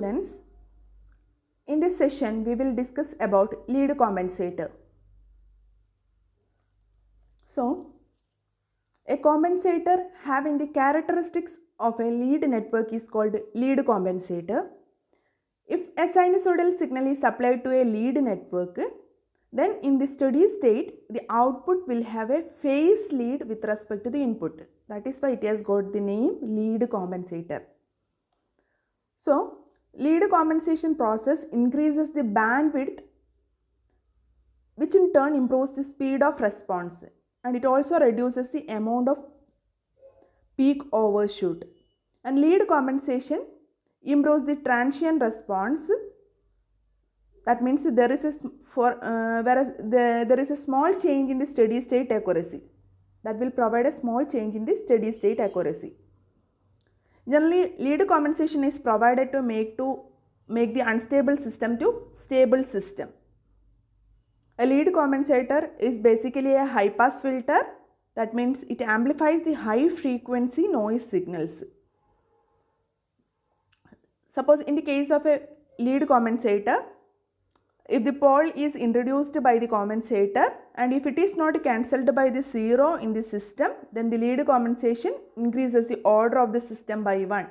students. In this session, we will discuss about lead compensator. So, a compensator having the characteristics of a lead network is called lead compensator. If a sinusoidal signal is supplied to a lead network, then in the steady state, the output will have a phase lead with respect to the input. That is why it has got the name lead compensator. So, lead compensation process increases the bandwidth, which in turn improves the speed of response, and it also reduces the amount of peak overshoot. And lead compensation improves the transient response. That means there is a small change in the steady state accuracy. That will provide a small change in the steady state accuracy. Generally, lead compensation is provided to make the unstable system to stable system. A lead compensator is basically a high pass filter. That means it amplifies the high frequency noise signals. Suppose in the case of a lead compensator, if the pole is introduced by the compensator and if it is not cancelled by the zero in the system, then the lead compensation increases the order of the system by 1.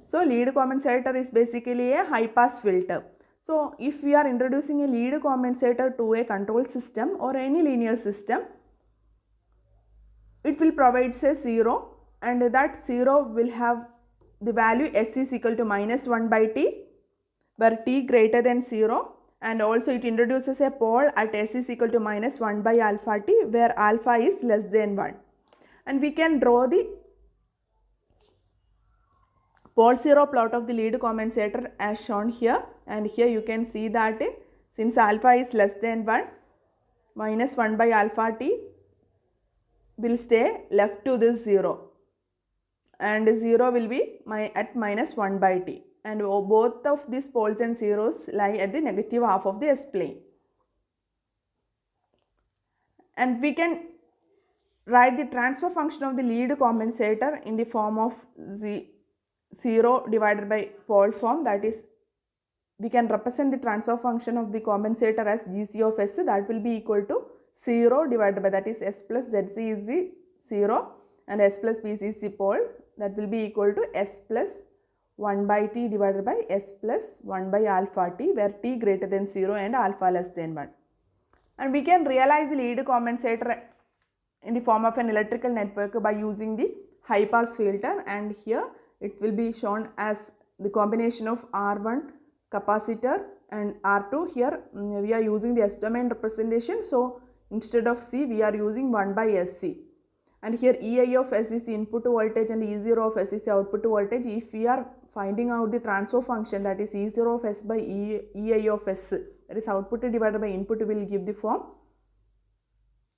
So, lead compensator is basically a high pass filter. So, if we are introducing a lead compensator to a control system or any linear system, it will provide say 0, and that 0 will have the value s is equal to minus 1 by t, where t greater than 0, and also it introduces a pole at s is equal to minus 1 by alpha t, where alpha is less than 1. And we can draw the pole 0 plot of the lead compensator as shown here, and here you can see that since alpha is less than 1, minus 1 by alpha t will stay left to this 0, and 0 will be at minus 1 by t, and both of these poles and zeros lie at the negative half of the S plane. And we can write the transfer function of the lead compensator in the form of 0 divided by pole form. That is, we can represent the transfer function of the compensator as Gc of S, that will be equal to 0 divided by, that is S plus Zc is the 0 and S plus Bc is the pole, that will be equal to S plus 1 by t divided by S plus 1 by alpha t, where t greater than 0 and alpha less than 1. And we can realize the lead compensator in the form of an electrical network by using the high pass filter, and here it will be shown as the combination of R1 capacitor and R2. Here we are using the S domain representation, so instead of C we are using 1 by SC, and here EI of S is the input voltage and E0 of S is the output voltage. If we are finding out the transfer function, that is E0 of S by EI of S, that is output divided by input, will give the form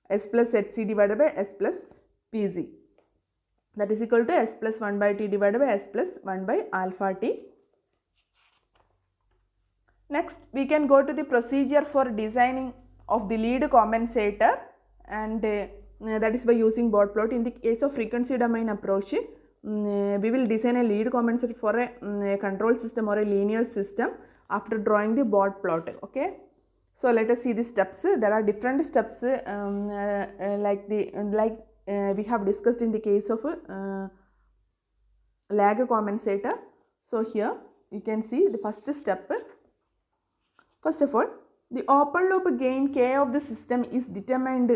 S plus HC divided by S plus PZ, that is equal to S plus 1 by t divided by S plus 1 by alpha t. Next, we can go to the procedure for designing of the lead compensator, and that is by using Bode plot. In the case of frequency domain approach, we will design a lead compensator for a control system or a linear system after drawing the Bode plot. Okay, so let us see the steps. There are different steps like we have discussed in the case of lag compensator. So here you can see the first step. First of all, the open loop gain k of the system is determined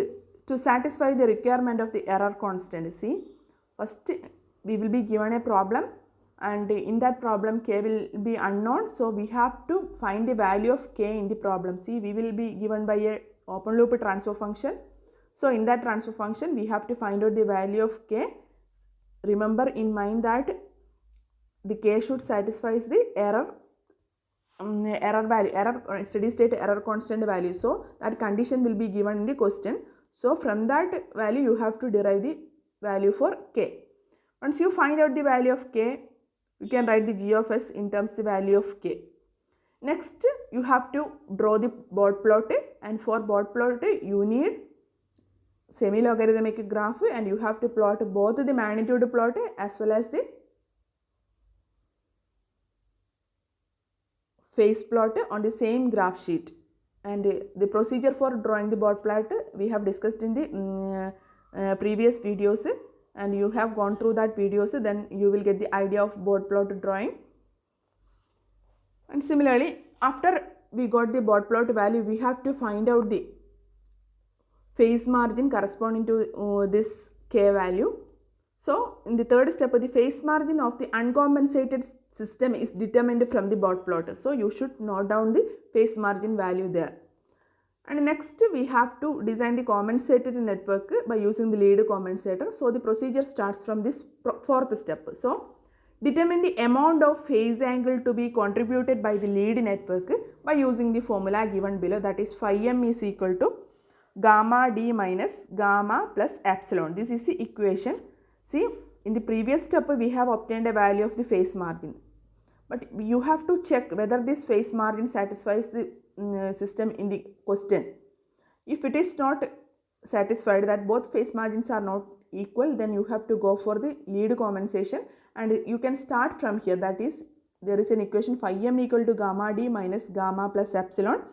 to satisfy the requirement of the error constant. See, first we will be given a problem, and in that problem k will be unknown, so we have to find the value of k in the problem. See, we will be given by a open loop transfer function, so in that transfer function we have to find out the value of k. Remember in mind that the k should satisfy the error value, steady state error constant value. So that condition will be given in the question. So from that value you have to derive the value for k. Once you find out the value of k, you can write the g of s in terms of the value of k. Next, you have to draw the Bode plot, and for Bode plot you need semi-logarithmic graph, and you have to plot both the magnitude plot as well as the phase plot on the same graph sheet. And the procedure for drawing the board plot we have discussed in the previous videos, and you have gone through that videos, then you will get the idea of board plot drawing. And similarly, after we got the board plot value, we have to find out the phase margin corresponding to this k value. So in the third step, the phase margin of the uncompensated system is determined from the board plot. So you should note down the phase margin value there. And next we have to design the compensated network by using the lead compensator. So the procedure starts from this fourth step. So determine the amount of phase angle to be contributed by the lead network by using the formula given below, that is phi m is equal to gamma d minus gamma plus epsilon. This is the equation. See, in the previous step we have obtained a value of the phase margin, but you have to check whether this phase margin satisfies the system in the question. If it is not satisfied, that both phase margins are not equal, then you have to go for the lead compensation, and you can start from here. That is, there is an equation phi m equal to gamma d minus gamma plus epsilon,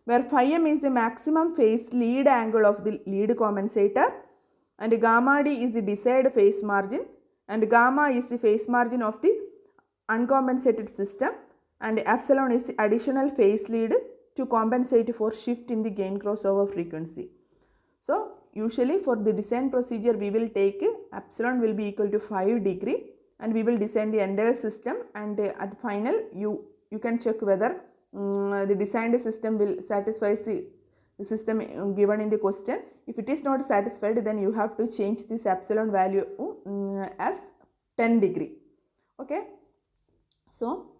where phi m is the maximum phase lead angle of the lead compensator, and gamma d is the desired phase margin, and gamma is the phase margin of the uncompensated system, and epsilon is the additional phase lead to compensate for shift in the gain crossover frequency. So usually for the design procedure we will take epsilon will be equal to 5 degree, and we will design the entire system, and at final you can check whether the designed system will satisfy the system given in the question. If it is not satisfied, then you have to change this epsilon value as 10 degree. Okay. So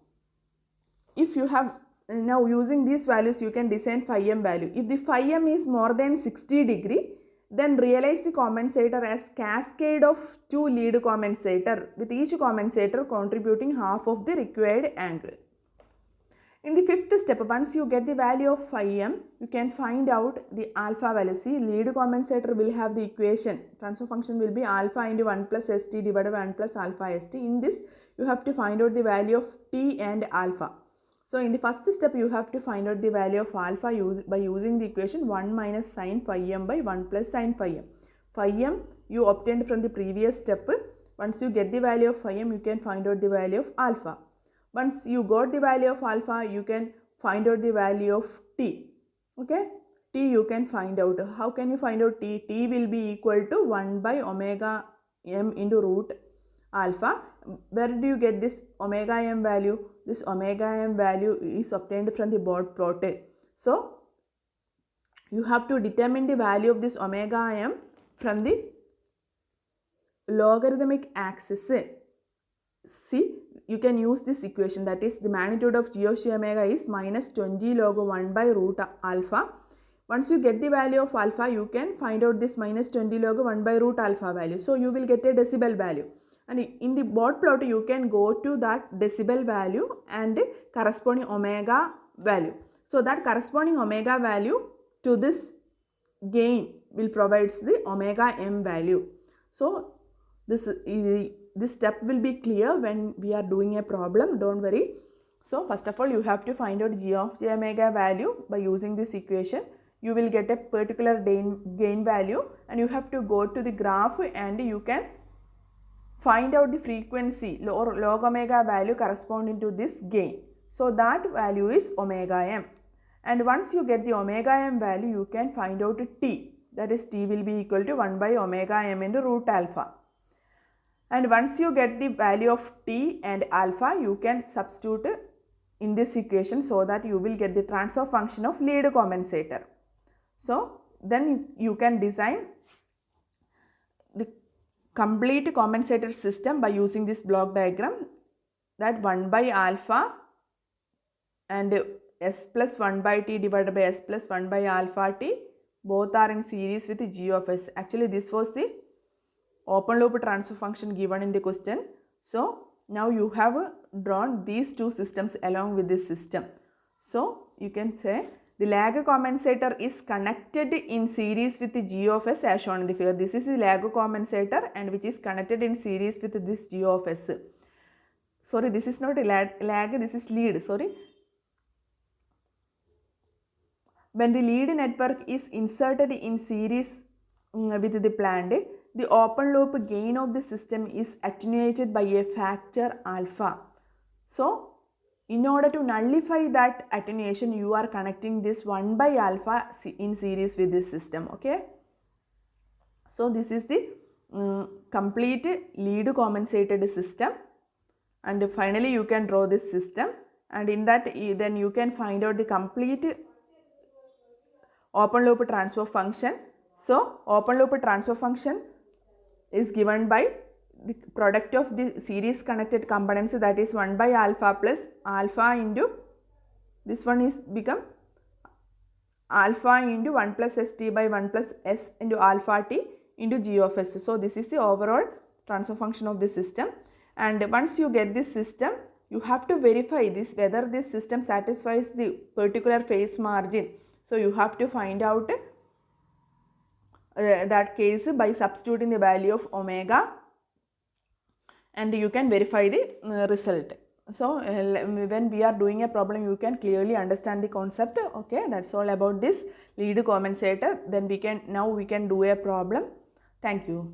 if you have now using these values, you can design phi m value. If the phi m is more than 60 degree, then realize the compensator as cascade of two lead compensator, with each compensator contributing half of the required angle. In the fifth step, once you get the value of phi m, you can find out the alpha value. See, lead compensator will have the equation, transfer function will be alpha into 1 plus st divided by 1 plus alpha st. In this, you have to find out the value of t and alpha. So in the first step, you have to find out the value of alpha by using the equation 1 minus sin phi m by 1 plus sin phi m. Phi m you obtained from the previous step. Once you get the value of phi m, you can find out the value of alpha. Once you got the value of alpha, you can find out the value of t. Okay, t you can find out. How can you find out t? T will be equal to 1 by omega m into root alpha. Where do you get this omega m value? This omega m value is obtained from the board plot. So you have to determine the value of this omega m from the logarithmic axis. See, you can use this equation, that is the magnitude of g of c omega is minus 20 log 1 by root alpha. Once you get the value of alpha, you can find out this minus 20 log 1 by root alpha value. So you will get a decibel value, and in the board plot you can go to that decibel value and corresponding omega value. So that corresponding omega value to this gain will provides the omega m value. So this step will be clear when we are doing a problem, don't worry. So first of all, you have to find out g of j omega value by using this equation. You will get a particular gain value, and you have to go to the graph and you can find out the frequency or log omega value corresponding to this gain. So that value is omega m, and once you get the omega m value, you can find out t, that is t will be equal to 1 by omega m into root alpha. And once you get the value of t and alpha, you can substitute in this equation so that you will get the transfer function of lead compensator. So then you can design the complete compensator system by using this block diagram, that 1 by alpha and s plus 1 by t divided by s plus 1 by alpha t, both are in series with g of s. Actually this was the open loop transfer function given in the question. So now you have drawn these two systems along with this system. So you can say the lag compensator is connected in series with the g of s as shown in the figure. This is the lag compensator and which is connected in series with this g of s. Sorry, this is not a lag, this is lead, sorry. when the lead network is inserted in series with the plant, the open loop gain of the system is attenuated by a factor alpha. So, in order to nullify that attenuation, you are connecting this 1 by alpha in series with this system. Okay. So, this is the complete lead compensated system, and finally you can draw this system, and in that then you can find out the complete open loop transfer function. So, open loop transfer function is given by the product of the series connected components, that is 1 by alpha plus alpha into, this one is become alpha into 1 plus st by 1 plus s into alpha t into g of s. So, this is the overall transfer function of the system, and once you get this system, you have to verify this whether this system satisfies the particular phase margin. So, you have to find out that case by substituting the value of omega, and you can verify the result. So, when we are doing a problem, you can clearly understand the concept. Okay, that's all about this lead compensator. Then now we can do a problem. Thank you.